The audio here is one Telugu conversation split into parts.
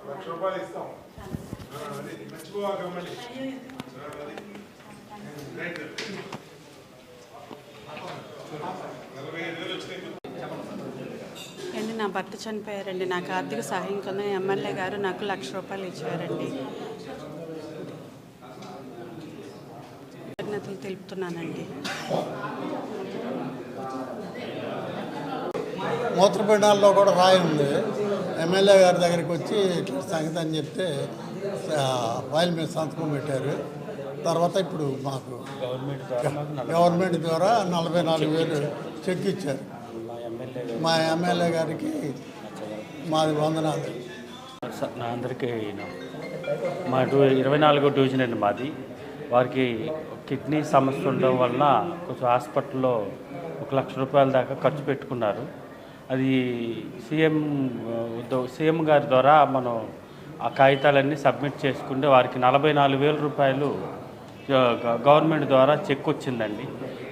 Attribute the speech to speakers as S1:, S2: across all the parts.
S1: లక్ష రూపాయలు ఇస్తాం. మర్చిపోవాకమ్మడి.
S2: అండి నా భర్త చనిపోయారండి. నాకు ఆర్థిక సహాయం కింద ఎమ్మెల్యే గారు నాకు 1,00,000 రూపాయలు ఇచ్చారండి. కృతజ్ఞతలు తెలుపుతున్నానండి.
S3: మూత్రపిండాల్లో కూడా రాయి ఉంది. ఎమ్మెల్యే గారి దగ్గరికి వచ్చి ఇట్లా సంగతి అని చెప్తే ఫైల్ మీద సంతకం పెట్టారు. తర్వాత ఇప్పుడు మాకు గవర్నమెంట్ ద్వారా 44,000 చెక్ ఇచ్చారు. మా ఎమ్మెల్యే గారికి మాది వందనాలు.
S4: నా అందరికీ మా 24వ డివిజన్ అండి మాది. వారికి కిడ్నీ సమస్య ఉండడం వలన కొంచెం హాస్పిటల్లో 1,00,000 రూపాయల దాకా ఖర్చు పెట్టుకున్నారు. అది సీఎం గారి ద్వారా మనం ఆ కాగితాలన్నీ సబ్మిట్ చేసుకుంటే వారికి 44,000 రూపాయలు గవర్నమెంట్ ద్వారా చెక్ వచ్చిందండి.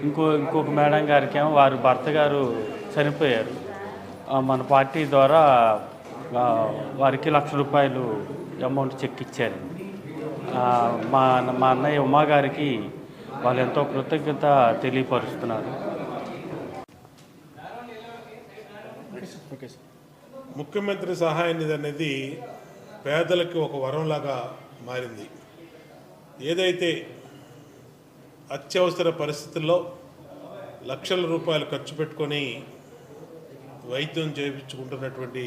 S4: ఇంకొక మేడం గారికి ఏమో వారి భర్త గారు చనిపోయారు. మన పార్టీ ద్వారా వారికి 1,00,000 రూపాయలు అమౌంట్ చెక్ ఇచ్చారండి. మా అన్నయ్య ఉమా గారికి వాళ్ళు ఎంతో కృతజ్ఞత తెలియపరుస్తున్నారు.
S1: ముఖ్యమంత్రి సహాయ నిధి అనేది పేదలకు ఒక వరంలాగా మారింది. ఏదైతే అత్యవసర పరిస్థితుల్లో లక్షల రూపాయలు ఖర్చు పెట్టుకొని వైద్యం చేయించుకుంటున్నటువంటి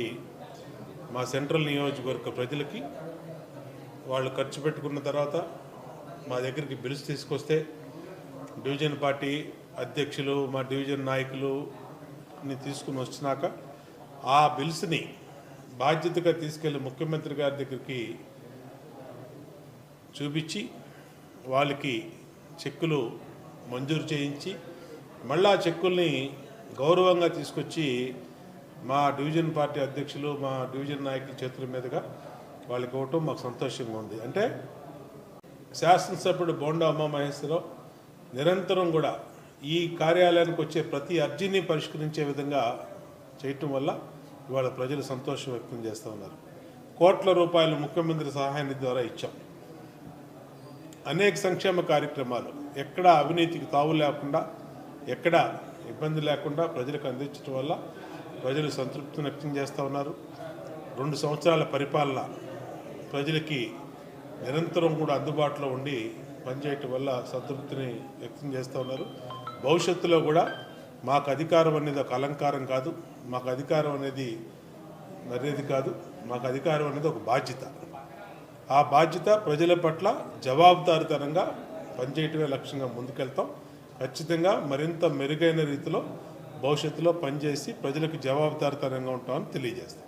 S1: మా సెంట్రల్ నియోజకవర్గ ప్రజలకి వాళ్ళు ఖర్చు పెట్టుకున్న తర్వాత మా దగ్గరికి బిల్స్ తీసుకొస్తే డివిజన్ పార్టీ అధ్యక్షులు మా డివిజన్ నాయకులుని తీసుకుని వచ్చినాక ఆ బిల్స్ని బాధ్యతగా తీసుకెళ్లి ముఖ్యమంత్రి గారి దగ్గరికి చూపించి వాళ్ళకి చెక్కులు మంజూరు చేయించి మళ్ళీ ఆ చెక్కుల్ని గౌరవంగా తీసుకొచ్చి మా డివిజన్ పార్టీ అధ్యక్షులు మా డివిజన్ నాయకుల చేతుల మీదుగా వాళ్ళకి ఇవ్వటం మాకు సంతోషంగా ఉంది. అంటే శాసనసభ్యుడు బోండా ఉమామహేశ్వరరావు నిరంతరం కూడా ఈ కార్యాలయానికి వచ్చే ప్రతి అర్జీని పరిష్కరించే విధంగా చేయటం వల్ల ఇవాళ ప్రజలు సంతోషం వ్యక్తం చేస్తూ ఉన్నారు. కోట్ల రూపాయలు ముఖ్యమంత్రి సహాయ నిధి ద్వారా ఇచ్చాం. అనేక సంక్షేమ కార్యక్రమాలు ఎక్కడ అవినీతికి తావు లేకుండా ఎక్కడ ఇబ్బంది లేకుండా ప్రజలకు అందించడం వల్ల ప్రజలు సంతృప్తిని వ్యక్తం చేస్తూ ఉన్నారు. 2 సంవత్సరాల పరిపాలన ప్రజలకి నిరంతరం కూడా అందుబాటులో ఉండి పనిచేయటం వల్ల సంతృప్తిని వ్యక్తం చేస్తూ ఉన్నారు. భవిష్యత్తులో కూడా మాకు అధికారం అనేది ఒక అలంకారం కాదు, మాకు అధికారం అనేది మర్యాద కాదు, మాకు అధికారం అనేది ఒక బాధ్యత. ఆ బాధ్యత ప్రజల పట్ల జవాబుదారీతనంగా పనిచేయటమే లక్ష్యంగా ముందుకెళ్తాం. ఖచ్చితంగా మరింత మెరుగైన రీతిలో భవిష్యత్తులో పనిచేసి ప్రజలకు జవాబుదారీతనంగా ఉంటామని తెలియజేస్తాం.